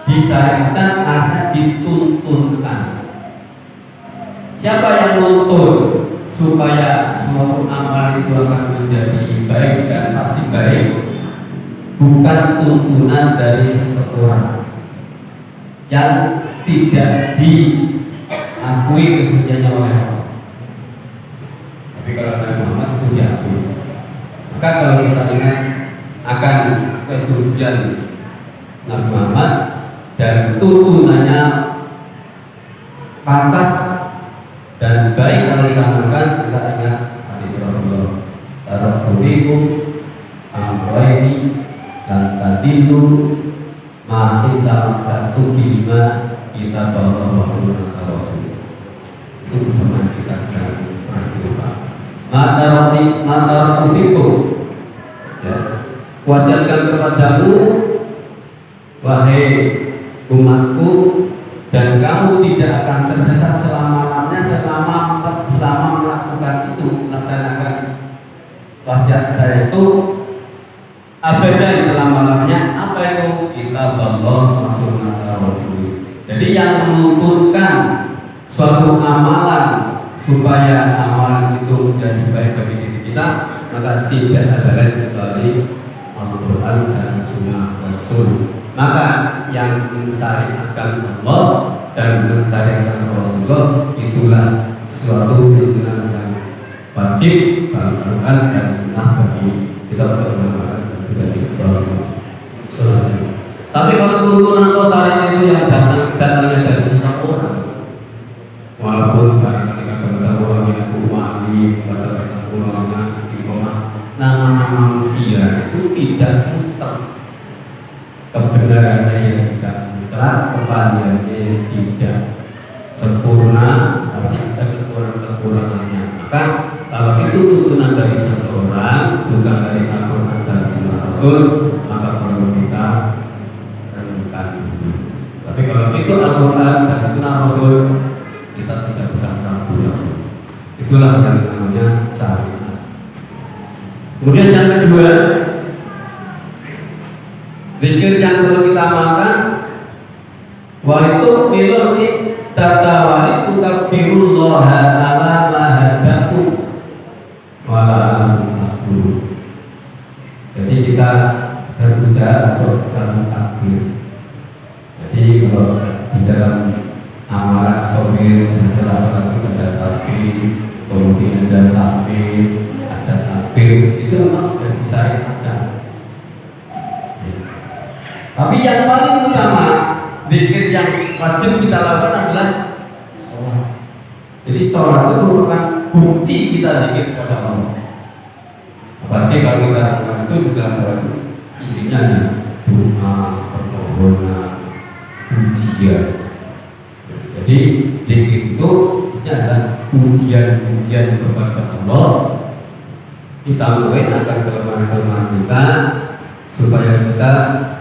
disyariatkan karena dituntunkan. Siapa yang nuntun supaya suatu amal itu akan menjadi baik dan pasti baik? Bukan tuntunan dari seseorang yang tidak diakui kesuciannya oleh Allah. Tapi kalau Nabi Muhammad itu diakui. Maka kalau kita ingat akan kesucian Nabi Muhammad dan tuntunannya pantas dan baik kalau kita amalkan, kita ingat hadis Rasulullah. Taraktufikum amrayni dan tadilu ma'inta satu bima kita bawa Rasulullah. Itu teman kita jangan pernah lupa. Taraktufikum, ya, wasiatkan kepadamu wahai umatku, dan kamu tidak akan tersesat selama-lamanya selama melakukan itu, melaksanakan wasiat saya itu abadan selama-lamanya. Apa itu? Kitab Allah wa sunnah Rasul. Jadi yang menuntunkan suatu amalan supaya amalan itu menjadi baik bagi diri kita, maka tidak ada lain kecuali Al-Quran dan Sunnah Rasul. Maka yang mensyariatkan Allah dan mensyariatkan Rasulullah itulah suatu tuntunan yang wajib Al-Quran dan Sunnah bagi kita beramal dan bagi Rasulullah. Tapi kalau tuntunan atau syariat itu yang datangnya dari seseorang, walaupun barangkali kata orang yang umami, kata orang yang istiqomah, nama manusia itu tidak mutlak. Kebenarannya yang tidak mutlak, kepastiannya tidak sempurna, pasti ada kekurangannya. Maka kalau itu tuntunan dari seseorang, bukan dari Al-Quran dan Sunnah Rasul, maka perlu kita renungkan. Tapi kalau itu Al-Quran dan Sunnah Rasul, kita tidak bisa ragu. Itulah yang namanya syariat. Kemudian yang kedua, zikir yang perlu kita amalkan, walitu bilurni tatawali tukabirullah ala mahadaku wala alamul. Jadi kita berusaha untuk saling takbir. Jadi kalau di dalam amalan atau setelah sholat itu ada tasbih, kemudian ada takbir, ada takbir, itu memang sudah disyariatkan. Tapi yang paling utama, zikir yang wajib kita lakukan adalah sholat. Jadi sholat itu merupakan bukti kita zikir kepada Allah. Apalagi kalau kita lakukan itu juga sholat isinya doa, permohonan, pujian. Jadi zikir itu adalah pujian kepada Allah. Kita mulai akan kelemahan-kelemahan kita supaya kita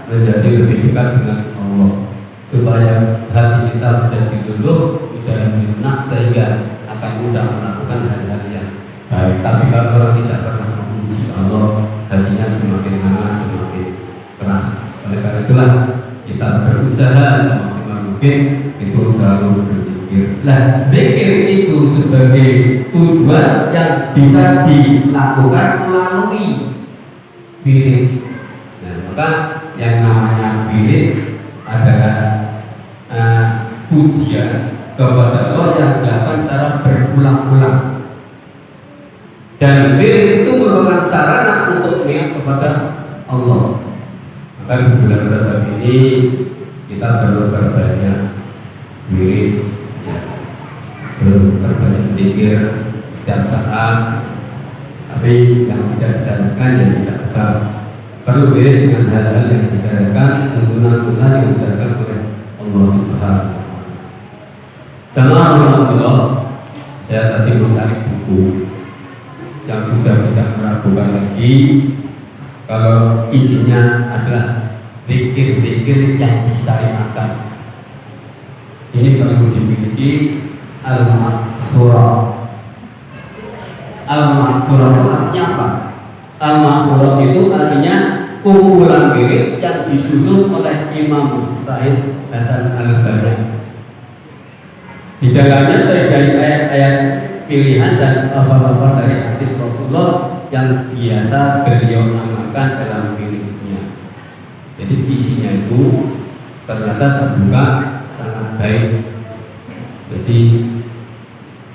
menjadi lebih dekat dengan Allah, supaya hati kita menjadi luluh dan lunak sehingga akan mudah melakukan hal-hal yang baik. Tapi kalau orang tidak pernah memuji Allah, hatinya semakin lama semakin keras. Oleh karena itulah kita berusaha semaksimal mungkin itu selalu berzikir. Nah, zikir itu sebagai tujuan yang bisa dilakukan melalui wirid. Nah, maka yang namanya wirid adalah pujian kepada Allah yang dilakukan secara berulang-ulang. Dan wirid itu merupakan sarana untuk mengingat kepada Allah. Maka di bulan Rajab ini kita perlu berbanyak wirid, ya, perlu berbanyak zikir setiap saat. Tapi yang tidak disarankan yang tidak besar. Perlu wirid dengan hal-hal yang disarankan, tuntunan-tuntunan yang disarankan oleh Allah Subhanahu wa Ta'ala. Alhamdulillah, saya tadi mencari buku yang sudah tidak meragukan lagi kalau isinya adalah zikir-zikir yang disyariatkan. Ini perlu dimiliki Al-Ma'surah. Al-Ma'surah itu artinya apa? Al-Ma'surah itu artinya kumpulan wirid yang disusun oleh Imam Said Hasan Al-Banna. Di dalamnya terjadi ayat-ayat pilihan dan hafal-hafal dari hadis Rasulullah yang biasa beliau amalkan dalam wiridnya. Jadi isinya itu ternyata saya buka sangat baik. Jadi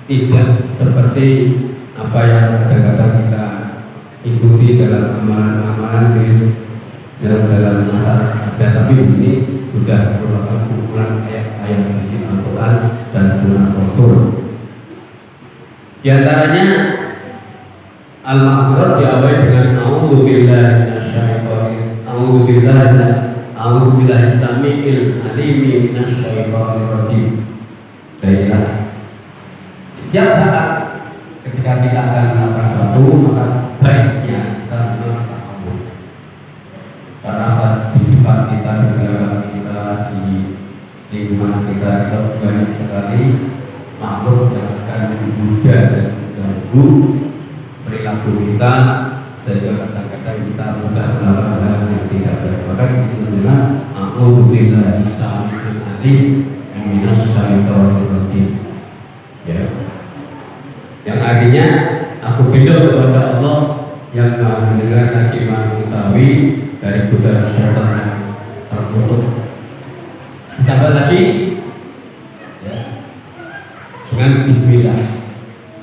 tidak seperti apa yang kadang-kadang kita ikuti dalam amalan-amalan dalam masyarakat. Tapi ini sudah merupakan kumpulan ayat-ayat suci Al-Quran dan Sunnah Rasul. Di antaranya Al-Ma'surat diawali dengan A'udzubillahi minasyaitonir A'udzubillahi samiil alimi minasyaitonir rajim. Baiklah. Setiap saat ketika kita akan melakukan sesuatu, maka baiknya kita ta'awudz. Karena di depan kita, di belakang kita, di lingkungan sekitar kita banyak sekali makhluk yang akan menggoda dan mengganggu perilaku kita, sehingga kadang-kadang kita mudah melakukan hal yang tidak baik. Maka kita bilang a'udzubillahi samiil alim minasyaitonir rajim. Ya. Yang artinya aku berdoa kepada Allah yang Maha mendengar lagi Maha mengetahui dari godaan syaitan yang terkutuk. Tambah lagi ya, dengan bismillah.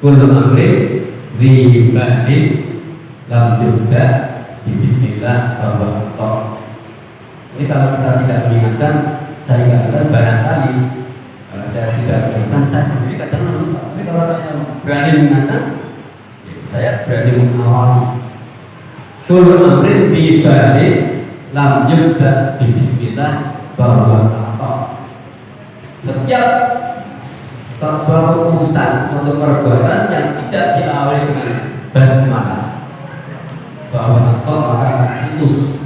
Kullu amrin ribadin lam yubda di bismillah bahwa ini kalau kita tidak mengingatkan, saya katakan barangkali kalau saya tidak mengingatkan, saya sendiri kadang lupa. Tapi kalau saya berani mengingatkan, ya saya berani mengawali. Kullu amrin ribadin lam yubda di bismillah bahwa setiap suatu urusan, suatu perbuatan yang tidak diawali dengan basmalah bahwa maka putus.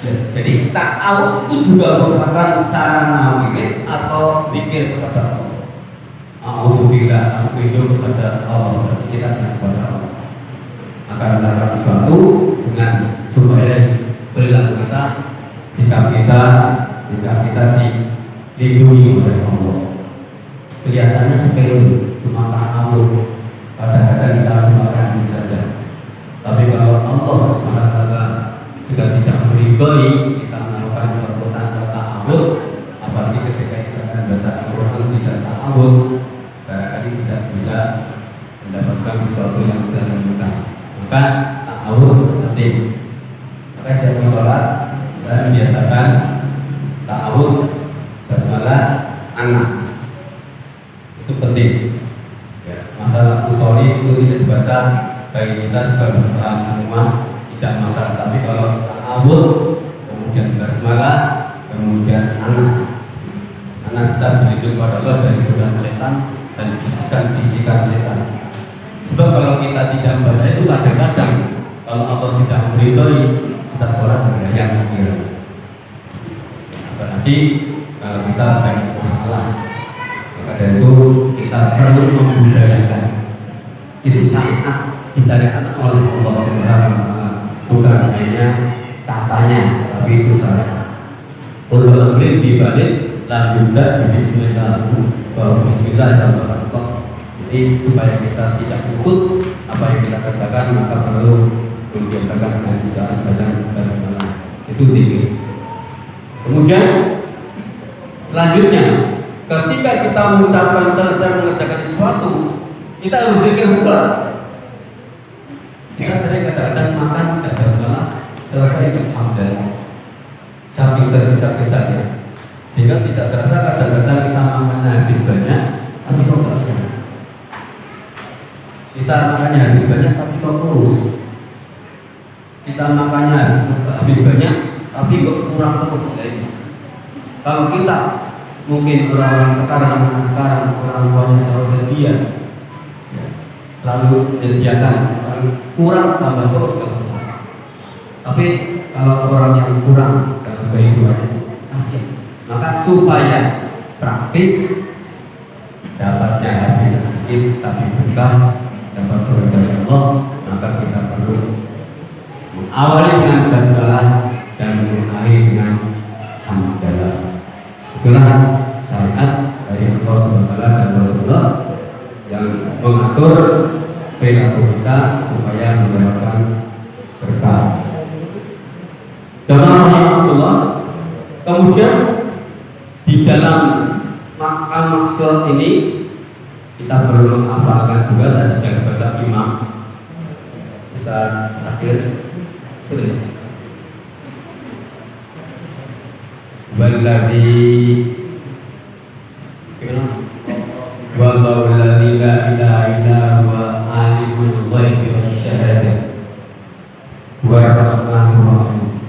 Ya, jadi ta'awudz itu juga merupakan sarana wirid atau zikir kepada Allah. A'udzubillah, aku hidup kepada Allah, kita kepada Allah. Akan melakukan sesuatu dengan supaya perilaku kita, sikap kita dilindungi oleh Allah. Kelihatannya sepele, cuma ta'awudz, kadang-kadang kita lupakan itu saja. Tapi kalau Allah SWT sudah tidak meridhoi kita melakukan suatu tanpa ta'awudz, apalagi ketika kita akan baca Al-Quran tidak ta'awudz, barangkali tidak bisa mendapatkan sesuatu yang kita inginkan. Maka ta'awudz penting. Maka saya mau sholat, saya biasakan ta'awudz, basmalah, anas. Itu penting. Ya, masalah usholi itu tidak dibaca bagi kita sebagai paham semua tidak masalah. Tapi kalau ta'awudz, kemudian basmalah, kemudian anas kita berlindung pada Allah dari godaan setan dan bisikan-bisikan setan. Sebab kalau kita tidak membaca itu kadang-kadang kalau Allah tidak meridhoi kita sholat bergaya mikir. Apalagi kalau kita banyak masalah, maka dari itu kita perlu membudayakan. Itu sangat disyariatkan oleh Allah Subhanahu wa Ta'ala, bukan hanya katanya, tapi itu syariat. Kullu amrin bibalik la yubda bismillah wa bismillah dan barakatuh. Jadi supaya kita tidak putus apa yang kita kerjakan, maka perlu membiasakan dengan bacaan basmalah. Itu zikir. Kemudian selanjutnya, ketika kita mengucapkan selesai mengerjakan sesuatu, kita harus zikir pula. Kita sering kadang-kadang makan tidak basmalah, selesai itu alhamdulillah, saking tergesa-gesanya, sehingga tidak terasa kadang-kadang kita makannya habis banyak, tapi kok tidak banyak. Kita makannya habis banyak, tapi kok kurus. Kita makannya habis banyak, tapi kok kurang terus lainnya. Kalau kita mungkin orang sekarang orang tuanya selalu sedia, selalu menyediakan, kurang tambah terus. Tapi kalau orang yang kurang dalam kehidupannya pasti, maka supaya praktis dapatnya habis sedikit tapi berkah, dapat berkah Allah, maka kita perlu awali dengan basmalah dan mengenai dengan hamdalah. Itulah syariat dari Allah SWT dan Rasulullah yang mengatur perilaku kita supaya mendapatkan berkah. Jemaah rahimahullah, kemudian di dalam maksud ini kita perlu menghafalkan juga tadi saya baca Imam Ustaz Sakir Walladhi Wallahu alladhi la ilaha illa huwa alimul ghaibi wasyahadah wa rahmanur rahim.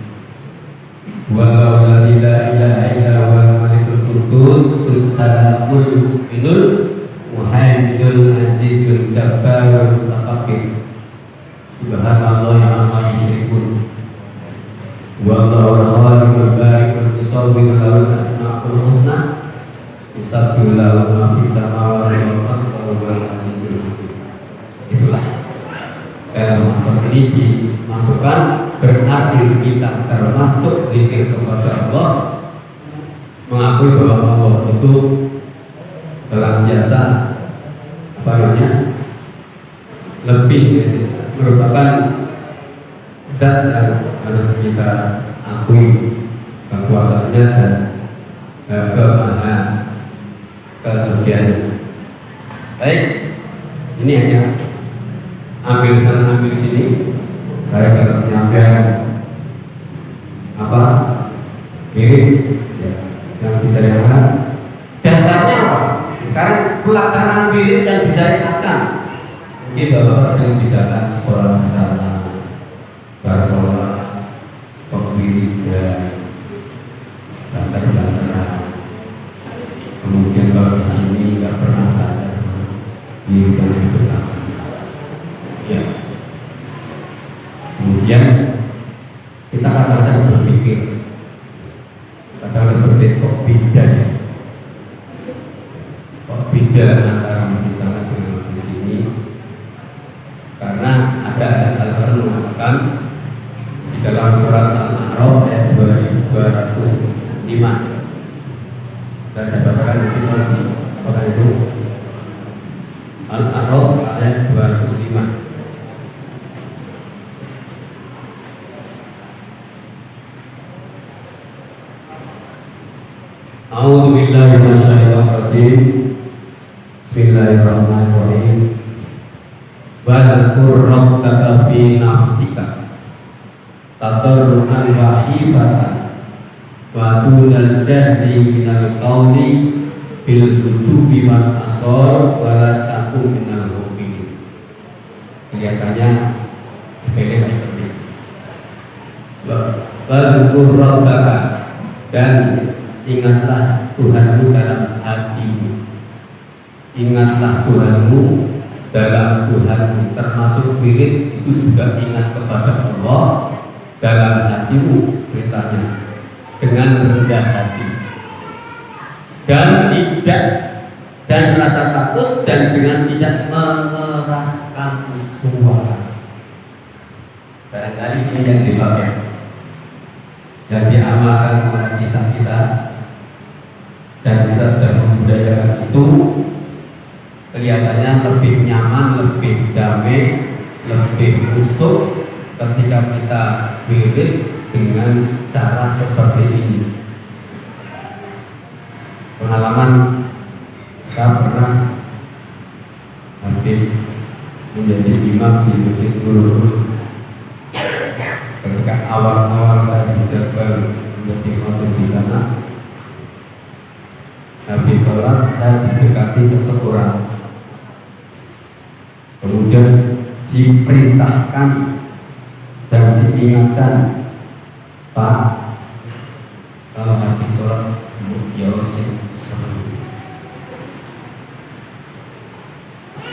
Wallahu alladhi la ilaha illa huwa al-malikul quddus salamul mu'minul muhaiminul azizul jabbarul mutakabbir. Subhanallah yang amma yusyrikun. Wallahu al-khaliqul bari'ul musawwir lahul asmaul husna yusabbihu lahu ma fis samawati wal ardi wa huwal aliyyul hakim. Itulah maksud ini dimasukkan berarti kita termasuk zikir kepada Allah, mengakui bahwa Allah itu senantiasa apa namanya lebih merupakan zat yang harus kita akui kekuasaannya dan kemahaan kelebihannya. Baik, ini hanya ambil sana ambil sini. Saya akan menyampaikan apa mirip ya, yang disyariatkan. Dasarnya apa? Sekarang pelaksanaan mirip yang disyariatkan. Mungkin Bapak sering bicara sholat bersama, bersolat, pemilik dan bantar-bantaran. Kemudian kalau di sini nggak pernah ada mirip yang sesama. Ya. Kemudian kita kadang-kadang berpikir kok beda ya? Kok beda antara di sana dengan di sini? Karena ada ayat-ayat mengatakan di dalam surat Al-A'raf ayat 2205 dan dapatkan itu lagi apa itu Al-A'raf ayat 205. A'udzu billahi minasyaitonir rajim. Bismillahirrahmanirrahim. Wa dzkur rabbaka fi nafsika tadarruan wa khifatan wa dunal jahri minal qawli bil ghudubi wal asar wa la takun minal ghafilin. Kelihatannya sepele tapi penting. Wa dzkur rabbaka, dan ingatlah Tuhanmu dalam hatimu. Ingatlah Tuhanmu dalam Tuhanmu, termasuk wirid itu juga ingat kepada Allah dalam hatimu, perintahnya dengan rendah hati dan tidak dan rasa takut dan dengan tidak mengeraskan suara. Barangkali ini yang dipakai yang diamalkan oleh kita dan kita sudah membudayakan itu, kelihatannya lebih nyaman, lebih damai, lebih khusyuk ketika kita wirid dengan cara seperti ini. Pengalaman saya pernah habis menjadi imam di Masjid Nurul. Ketika awal-awal saya dijaga menjadi khotib di sana, habis sholat saya didekati seseorang, kemudian diperintahkan dan diingatkan, Pak, kalau habis sholat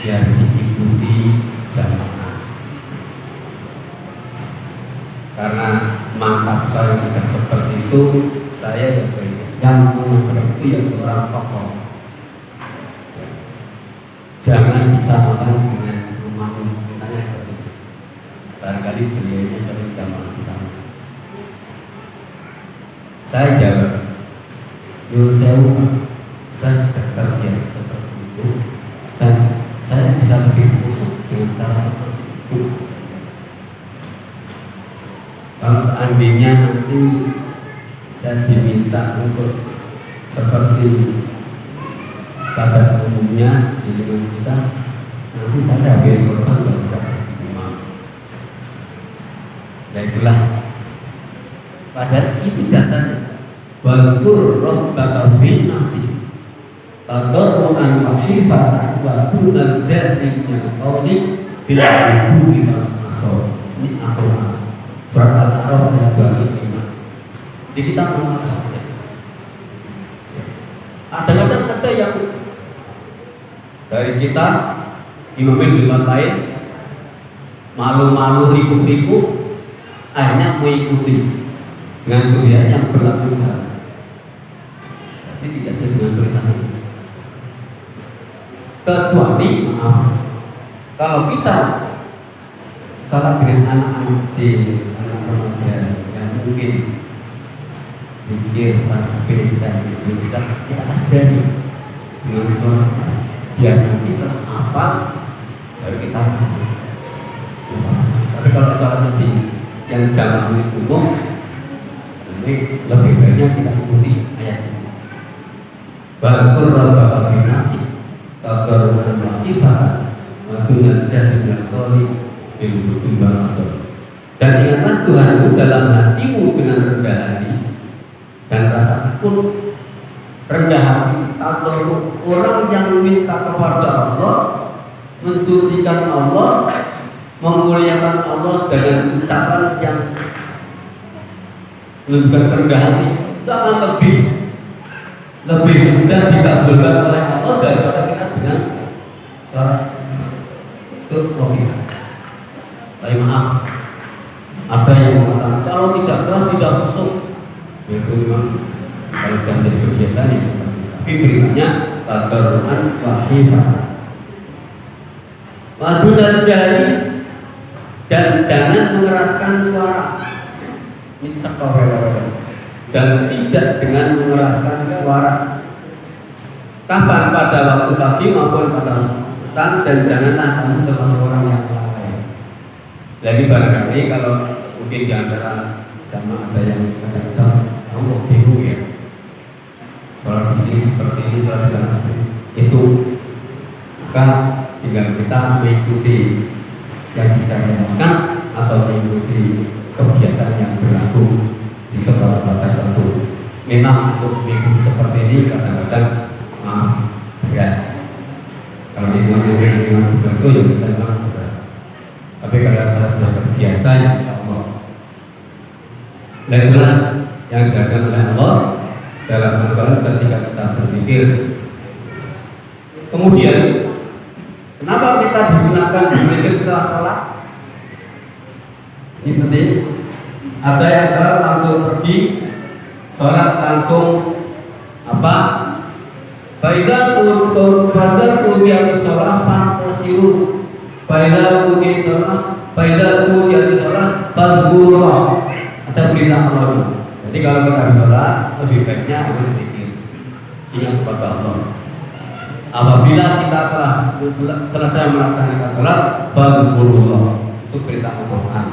biar diikuti jamaah, karena mantap saya sudah seperti itu. Saya yang itu yang seorang tokoh, jangan disamakan dengan rumahmu. Mintanya seperti itu. Barangkali beliau ini sering jamaah di sana. Saya jawab, nyuruh sewu, saya sudah terbiasa seperti itu dan saya bisa lebih khusyuk dengan cara seperti itu. Kalau seandainya nanti saya diminta untuk seperti pada umumnya di lingkungan kita, nanti saya habis korban nggak bisa jadi imam. Ya itulah, padahal itu dasarnya. Walqur rabbaka fil nasi tadarruan wa khifatan wa dunal jahri min qawli bil ghudwi wal asar. Ini Al-Qur'an surat Al-A'raf ayat 25. Jadi kita mengenal saja. Kadang-kadang ada yang dari kita imamin di tempat lain malu-malu ribut-ribut, akhirnya mengikuti dengan kebiasaan yang berlaku di sana. Tapi tidak sesuai dengan perintah ini. Kecuali maaf, kalau kita salah dengan anak-anak kecil, anak remaja yang mungkin pikir tasbih dan kita ajari dengan suara keras, biar nanti setelah apa baru kita bahas. Tapi kalau soal nanti yang jamaah umum, ini lebih baiknya kita ikuti ayat ini. Walqur rabbaka fil nasi tadarruan wa khifatan wa dunal jahri min qawli bil ghudwi wal asar. Dan ingatlah Tuhanmu dalam hatimu dengan rendah hati dan rasa takut. Rendah hati atau orang yang minta kepada Allah, mensucikan Allah, memuliakan Allah dengan ucapan yang menunjukkan rendah hati, itu akan lebih mudah dikabulkan oleh Allah daripada kita dengan suara itu logika. Tapi maaf, ada yang mengatakan kalau tidak keras tidak khusyuk. Itu memang kalau sudah menjadi kebiasaan yang seperti itu. Tapi beritanya tadarruan wa khifatan. Wa dunal jahri, dan jangan mengeraskan suara. Ini cekor dan tidak dengan mengeraskan suara. Kapan pada waktu pagi maupun pada petang, dan janganlah kamu termasuk orang yang lalai. Jadi barangkali kalau mungkin di antara jamaah ada yang kadang-kadang kamu bingung ya. Kalau di sini seperti ini, kalau di sana seperti itu, maka tinggal kita mengikuti yang bisa dilakukan atau mengikuti kebiasaan yang berlaku di tempat-tempat tertentu. Memang untuk minggu seperti ini kadang-kadang berat. Kalau lingkungan seperti itu ya kita memang berat. Tapi kalau saya sudah terbiasa, insya Allah. Dan itulah yang dilakukan oleh Allah dalam Al-Quran ketika kita berpikir. Kemudian, kenapa kita disunahkan berzikir setelah sholat? Ini penting. Ada yang sholat langsung pergi, sholat langsung apa? Baiklah untuk pada kuliah sholat fantasiru. Baiklah kuliah sholat, baiklah kuliah sholat badgurullah. Ada perintah Allah. Jadi kalau kita sholat, lebih baiknya harus berzikir, ingat kepada Allah. Apabila kita telah selesai melaksanakan sholat, badgurullah, itu perintah Al-Quran.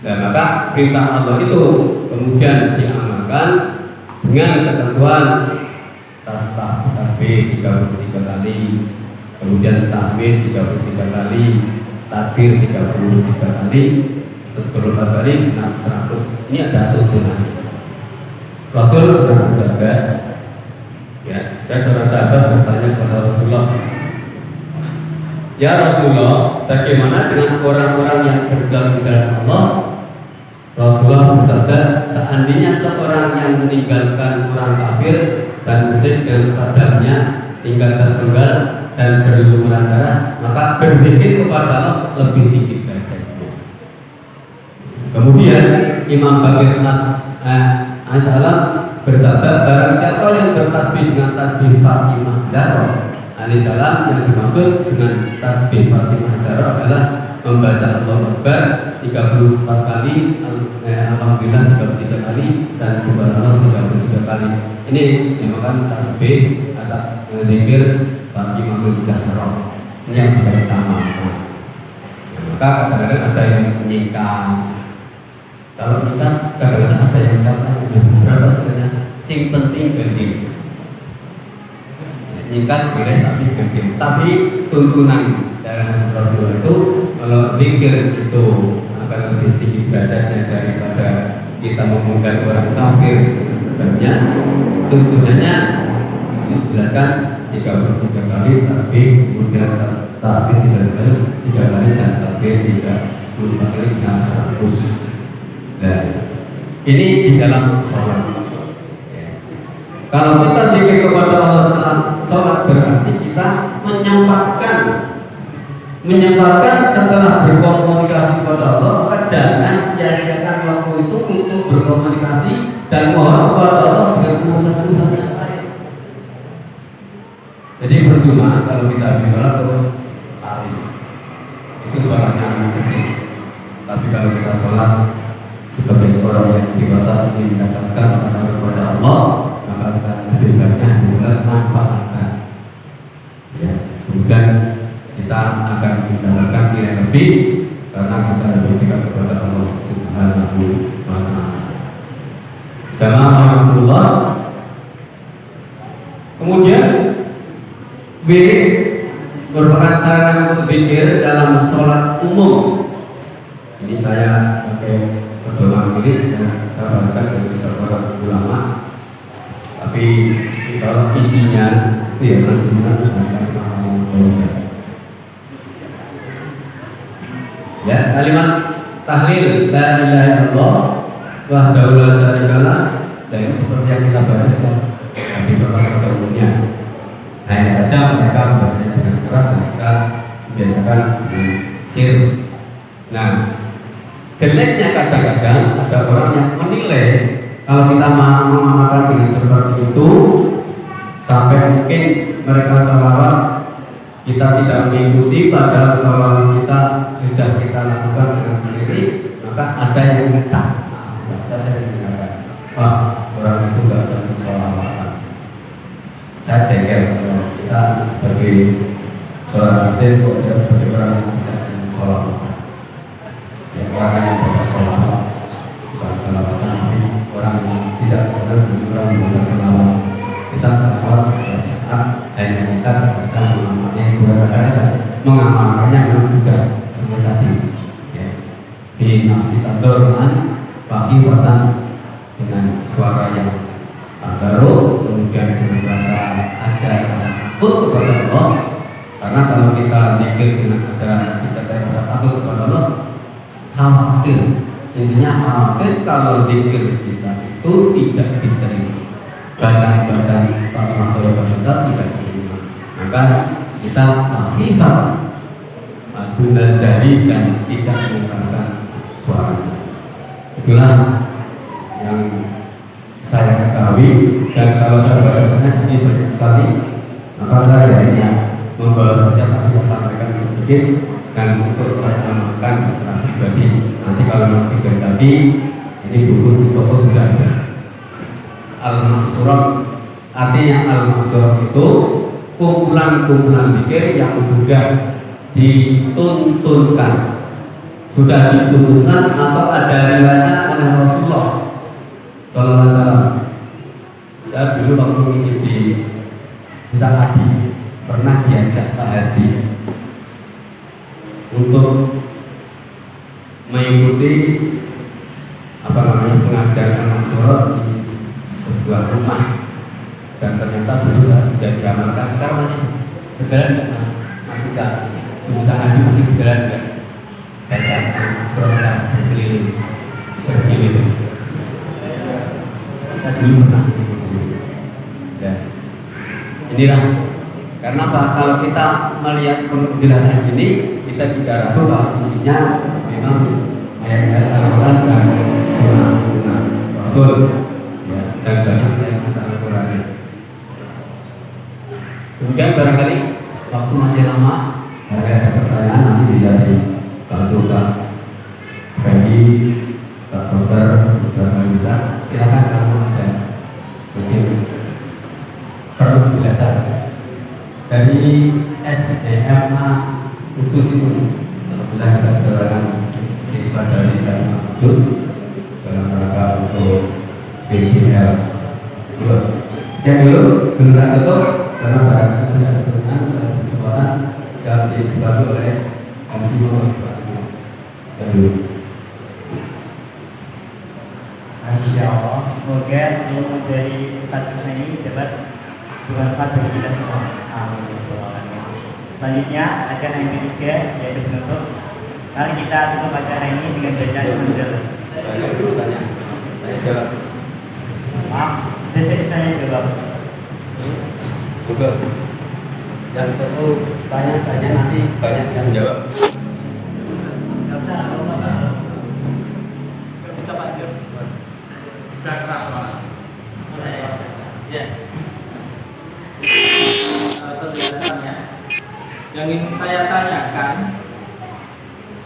Dan maka perintah Allah itu kemudian diamalkan dengan ketentuan tasbih 33 kali, kemudian tahmid 33 kali, takbir 33 kali, berapa kali, 100. Ini ada tuntunan. Rasul pernah bersabda, ya, dan seorang sahabat bertanya kepada Rasulullah, ya Rasulullah, bagaimana dengan orang-orang yang berjalan di jalan Allah? Rasulullah bersabda, seandainya seorang yang meninggalkan orang kafir dan musyrik dan padamnya tinggal tertinggal dan berlumuran darah, maka berzikir kepada Allah lebih tinggi derajatnya. Kemudian Imam Bakir As-Salam bersabda, barang siapa yang bertasbih dengan tasbih Fatimah Zahra alaihissalam, yang dimaksud dengan tasbih Fatimah Zahra adalah membaca Allahu Akbar 34 kali, Alhamdulillah 33 kali, dan Subhanallah barangkali ini dinamakan tasbih atau zikir bagi manusia roh. Ini yang bisa kita amalkan. Maka kadang-kadang ada yang menyingkang. Kalau kita kadang-kadang ada yang salah, berapa sebenarnya? Sing penting gending. Nyingkang boleh tapi gending. Tapi tuntunan dari Rasulullah itu kalau zikir itu akan lebih tinggi derajatnya daripada kita mengundang orang kafir. Sebenarnya tuntunannya dijelaskan 33 kali tasbih, kemudian takbir 3 kali dan takbir 34 kali dengan 100. Dan ini di dalam sholat. Kalau kita zikir kepada Allah setelah sholat berarti kita menyempatkan setelah berkomunikasi kepada Allah, maka jangan sia-siakan waktu itu untuk berkomunikasi dan mohon kepada Allah dengan urusan-urusan yang lain. Jadi percuma kalau kita habis sholat terus lari, itu sholatnya anak kecil. Tapi kalau kita sholat sebagai seorang yang dewasa ingin mendapatkan kepada Allah, maka kita lebih banyak sholat manfaatkan. Ya, kemudian kita akan mendapatkan nilai lebih karena kita lebih dekat kepada Allah Subhanahu wa Ta'ala. Alhamdulillah. Kemudian wirid merupakan sarana untuk zikir dalam sholat umum. Ini saya pakai pedoman wirid yang saya dapatkan dari seorang ulama. Tapi kalau isinya itu ya ya, kalimat tahlil la ilaha illallah wahdahu la syarikalah, dan seperti yang kita bahas di sholat pada umumnya. Hanya saja mereka membacanya dengan keras dan mereka biasakan dengan sir. Nah, jeleknya kadang-kadang ada orang yang menilai kalau kita mengamalkan dengan seperti itu sampai mungkin mereka salawat kita tidak mengikuti, padahal salawat kita sudah kita lakukan dengan sendiri, maka ada yang ngecap. Saya dengarkan, wah orang itu nggak satu salawatan. Saya jengkel kalau kita sebagai seorang asing kok tidak sebagai orang yang tidak satu salawatan. Ya, orang yang tidak salawat bukan salawatan, tapi orang yang tidak senang dengan orang yang tidak salawat. Kita salawat saat hanya kita mengamalkannya memang sudah seperti tadi ya. Di nafsi tadorman pagi watan dengan suara yang baru, kemudian dengan rasa ada rasa takut kepada Allah, karena kalau kita zikir dengan ada disertai rasa takut kepada Allah, khawatir, intinya khawatir kalau zikir kita itu tidak diterima, bacaan-bacaan Pak kita tidak diterima, maka kita menghifal guna jari dan tidak mengeraskan suaranya. Itulah yang saya ketahui, dan kalau saya bahasanya di sini banyak sekali, maka saya hanya membawa saja tapi saya sampaikan sedikit dan untuk saya amalkan secara pribadi. Nanti kalau nanti ganti ini buku di toko sudah ada. Al-Maksurah, artinya Al-Maksurah itu kumpulan-kumpulan zikir yang sudah dituntunkan atau ada riwayatnya oleh Rasulullah Sallallahu Alaihi Wasallam. Saya dulu waktu ngisi di Hadi pernah diajak Pak Hadi untuk mengikuti pengajaran Maksurah di sebuah rumah, dan ternyata dulu saya sudah diamalkan. Sekarang masih berjalan nggak mas? Masih bisa ngaji, masih berjalan nggak? Bacaan Maksurah berkeliling. Saya dulu pernah. Ya. Inilah karena apa? Kalau kita melihat penjelasan sini, kita tidak ragu kalau isinya memang ayat-ayat Al-Quran dan sunnah Rasul. Dan banyak yang kita Al-Quran. Kemudian barangkali waktu masih lama, ada pertanyaan nanti bisa dibantu Kak Fendi, Kak Dokter, Ustaz Malisa. Silakan kalau ada. dari SMA Kudus itu alhamdulillah kita kedatangan siswa dari SMA Kudus dalam rangka untuk BBL. Sekian dulu, belum saya tutup karena barangkali masih ada pertanyaan, saya kesempatan yang dibantu oleh MC Muhammad. Sekian dulu. Masya Allah, semoga ilmu dari Ustaz ini dapat bermanfaat bagi kita semua. Amin. Selanjutnya acara yang ketiga yaitu penutup. Mari kita tutup acara ini dengan bacaan Alhamdulillah. Saya dulu tanya, saya jawab. Maaf, saya tanya jawab. Juga yang perlu tanya-tanya nanti banyak yang jawab. Penjelasannya yang ingin saya tanyakan,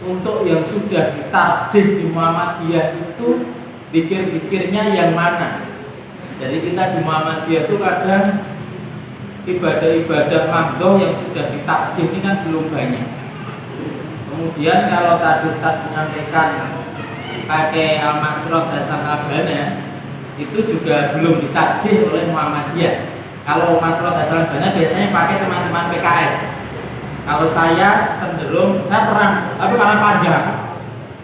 untuk yang sudah ditarjih di Muhammadiyah itu zikir-zikirnya yang mana? Jadi kita di Muhammadiyah itu kadang ibadah-ibadah magdoh yang sudah ditarjih ini kan belum banyak. Kemudian kalau tadi Ustaz menyampaikan pakai al-masruf dasar al-bana itu juga belum ditarjih oleh Muhammadiyah. Kalau masruf dasar al-bana biasanya pakai teman-teman PKS. Kalau saya cenderung, saya pernah, tapi karena panjang.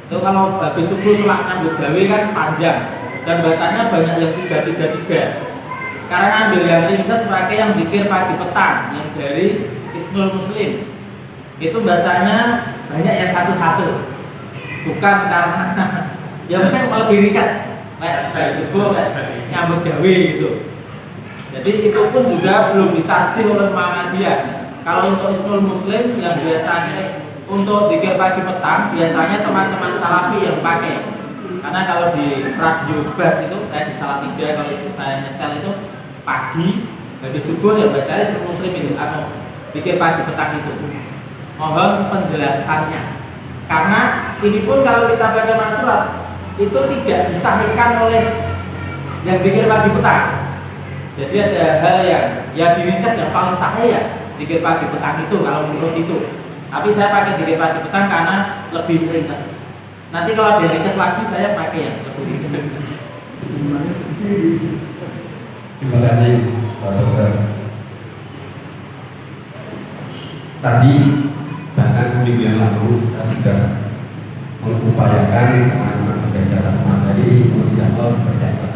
Itu kalau habis subuh sholat nyambut gawe kan panjang dan bacanya banyak yang 333. Sekarang ambil yang ringkas, pakai yang zikir pagi petang yang dari Hisnul Muslim. Itu bacanya banyak yang satu-satu. Bukan karena ya mungkin lebih ringkas. Kayak subuh kayak nyambut gawe gitu. Jadi itu pun juga belum ditarjih oleh Muhammadiyah. Kalau untuk Hisnul Muslim yang biasanya untuk zikir pagi petang biasanya teman-teman salafi yang pakai. Karena kalau di radio Bas itu saya di Salatiga, kalau itu saya nyetel itu pagi, bagi subuh ya bacanya Hisnul Muslim itu atau zikir pagi petang itu. Mohon penjelasannya. Karena ini pun kalau kita baca mansurat itu tidak disahihkan oleh yang zikir pagi petang. Jadi ada hal yang ya diringkas yang paling sahih ya zikir pagi petang itu kalau menurut itu. Tapi saya pakai zikir pagi petang karena lebih ringkas. Nanti kalau ada ringkas lagi saya pakai yang lebih ringkas. Terima kasih Pak Dokter. Tadi bahkan seminggu yang lalu kita sudah mengupayakan karena pembelajaran materi mau tidak mau seperti apa.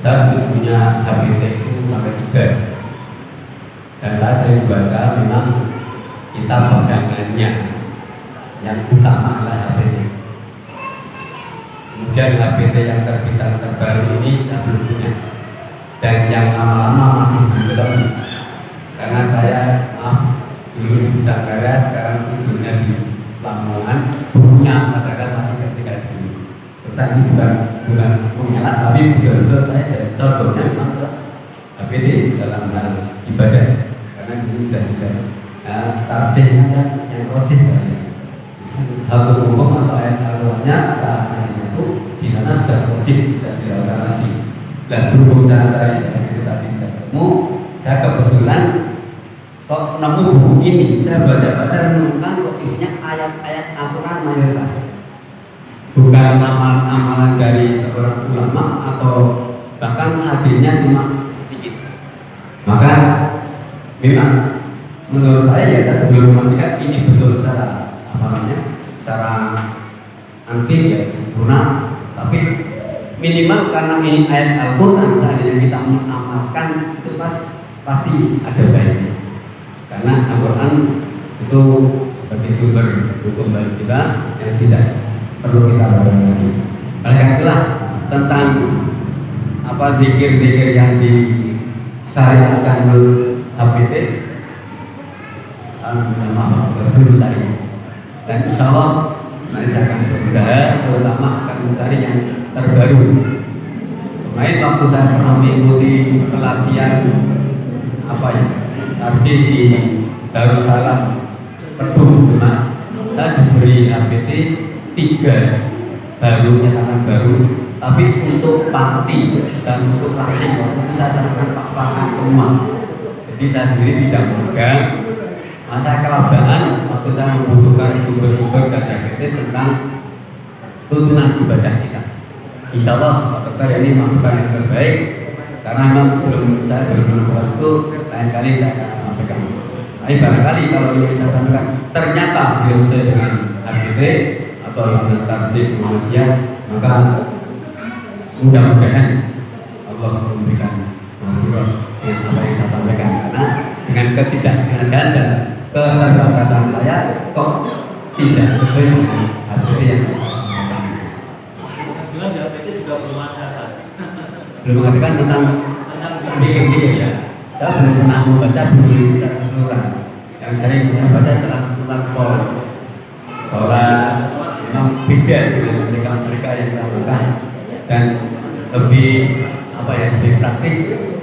Saya punya HPT itu sampai 3 dan saya sering baca memang kitab pandangannya yang utama adalah HPT. Kemudian HPT yang terbitan terbaru ini saya belum punya dan yang lama-lama masih belum karena saya dulu di Bidangkara, sekarang tidurnya di Lamongan, bukunya katakan masih ketika dulu. Tadi bukan mengelak, tapi betul-betul saya jadi contohnya memang ke HPT dalam hal ibadah. Karena di sini sudah tidak tarjihnya kan yang rojih hal hukum atau ayat al-Qur'annya setelah itu di sana sudah rojih, tidak dilakukan lagi. Dan berhubung saya itu tadi tidak ketemu, saya kebetulan kok nemu buku ini, saya baca-baca menemukan kok isinya ayat-ayat Al-Quran mayoritas, bukan amalan-amalan dari seorang ulama atau bahkan hadirnya cuma sedikit. Maka memang menurut saya ya saya belum memastikan ini betul secara secara ansih ya sempurna, tapi minimal karena ini ayat Al-Quran seandainya kita mengamalkan itu pasti ada baiknya. Karena Al-Quran itu sebagai sumber hukum bagi kita yang tidak perlu kita baca lagi. Oleh karena itulah tentang zikir-zikir yang disyariatkan oleh HPT maaf dulu tadi, dan insya Allah nanti saya akan berusaha terutama akan mencari yang terbaru. Kemarin waktu saya pernah mengikuti pelatihan tarjih di Darussalam Pedung, saya diberi HPT 3 baru, nyatakan baru, tapi untuk panti dan untuk praktik itu saya serahkan Pak semua. Jadi Jadi saya sendiri tidak memegang masa kelabaan waktu saya membutuhkan sumber-sumber dan DPT tentang tuntunan ibadah kita. Insya Allah Pak Dokter ini masukan yang terbaik karena memang saya belum menemukan itu, lain kali saya akan sampaikan. Tapi barangkali kalau ini saya sampaikan ternyata beliau sesuai dengan HGT atau dengan tarjih Muhammadiyah, maka mudah-mudahan Allah memberikan manfaat yang apa yang saya sampaikan, karena dengan ketidaksengajaan dan keterbatasan saya kok tidak sesuai dengan HGT yang saya sampaikan. Juga di HPT juga belum ada kan? Belum mengatakan tentang bikin ya. Saya belum pernah membaca buku secara keseluruhan. Yang saya pernah baca tentang sholat memang beda dengan mereka yang melakukan dan lebih apa ya, lebih praktis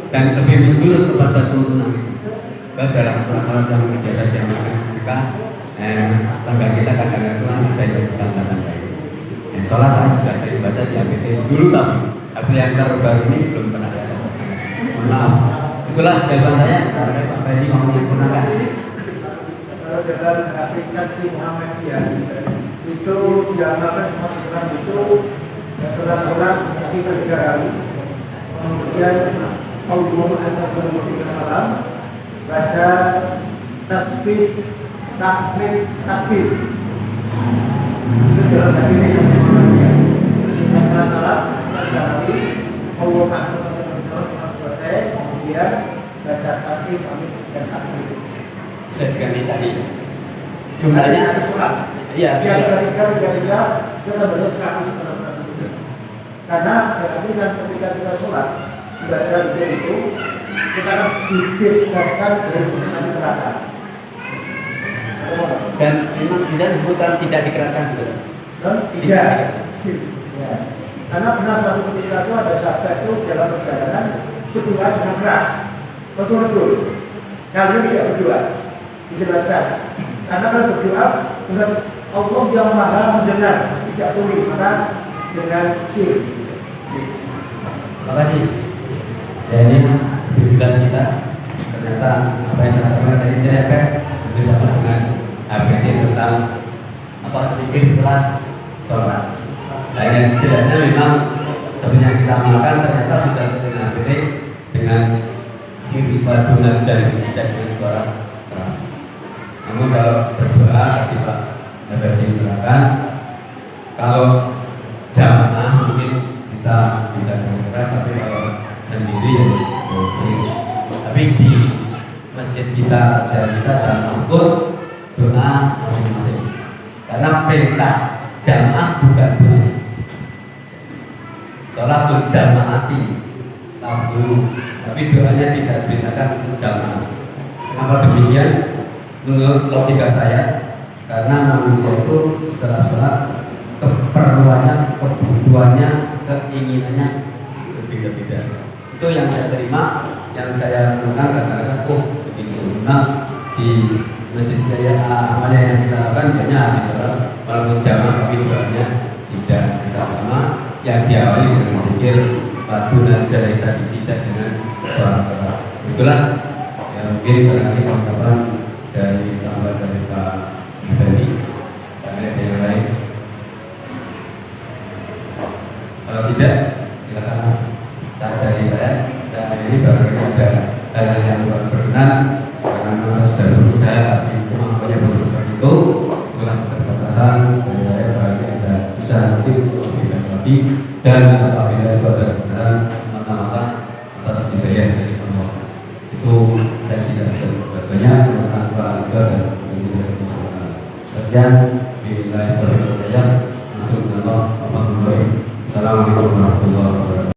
dan lebih menjurus kepada tuntunan itu. Dalam sholat yang biasa diamalkan mereka, tangga kita kadang-kadang ada yang sedang baik. Sholat saya sudah saya baca di HPT dulu, tapi yang terbaru ini belum pernah saya baca. Maaf. Itulah jawaban saya. Sampai ini mau menyempurnakan. Kalau dalam hakikat si Muhammadiyah itu diamalkan sholat Islam itu setelah sholat istighfar 3 kali, kemudian Allahumma anta qulubika salam, baca tasbih, tahmid, takbir. Itu dalam hakikat Muhammadiyah. Setelah sholat 3 kali, Allahumma anta qulubika salam selesai, kemudian baca tasbih, tahmid, dan takbir. Saya diganti tadi. Jumlahnya ada surat. Iya. Yang ketiga kita banyak 100. Karena berarti kan ketika kita sholat ibadah itu kita akan dibebaskan dari urusan neraka. Dan memang bisa disebutkan tidak dikeraskan juga. Dan tidak. Ya. Karena pernah suatu ketika itu ada sahabat itu dalam perjalanan berdoa dengan keras. Rasul kalian tidak berdoa. Dijelaskan. Karena kalau berdoa dengan Allah yang maha mendengar, tidak tuli, maka dengan sir. Terima kasih. Ya, ini lebih jelas kita. Ternyata apa yang saya sampaikan tadi tidak berbeda dengan HPT tentang apa pikir setelah sholat. Nah, yang jelasnya memang seperti yang kita amalkan ternyata sudah sesuai dengan HPT dengan siri padunan jari tidak dengan suara keras. Namun kalau berdoa tadi Pak dapat digunakan, kalau jamaah mungkin kita bisa dengan keras, tapi kalau sendiri ya sing. Tapi di masjid kita jamaah pun doa masing-masing. Karena perintah jamaah bukan doa. Sholatul jamaati tahu, tapi doanya tidak diperintahkan untuk jamaah. Kenapa demikian? Menurut logika saya, karena manusia itu setelah sholat keperluannya, kebutuhannya, keinginannya berbeda-beda. Itu yang saya terima, yang saya lakukan kadang-kadang begitu. Nah, di masjid Jaya Amalia yang kita lakukan biasanya habis sholat walaupun jamaah tapi doanya tidak bersama, yang diawali dengan zikir padunan jari tadi, tidak dengan suara keras. Itulah yang mungkin barangkali kawan-kawan dari tambah dari Pak Ifendi, ada yang lain. Kalau tidak, silakan Mas. Dari saya ini barangkali ada hal yang kurang berkenan karena saya sudah berusaha, tapi kemampuannya belum seperti itu. Itulah keterbatasan dari saya, barangkali ada usaha mungkin untuk lebih dan apabila itu ada kebenaran semata-mata atas hidayah dari Allah. Itu saya tidak bisa berbuat banyak tanpa itu dan sekian.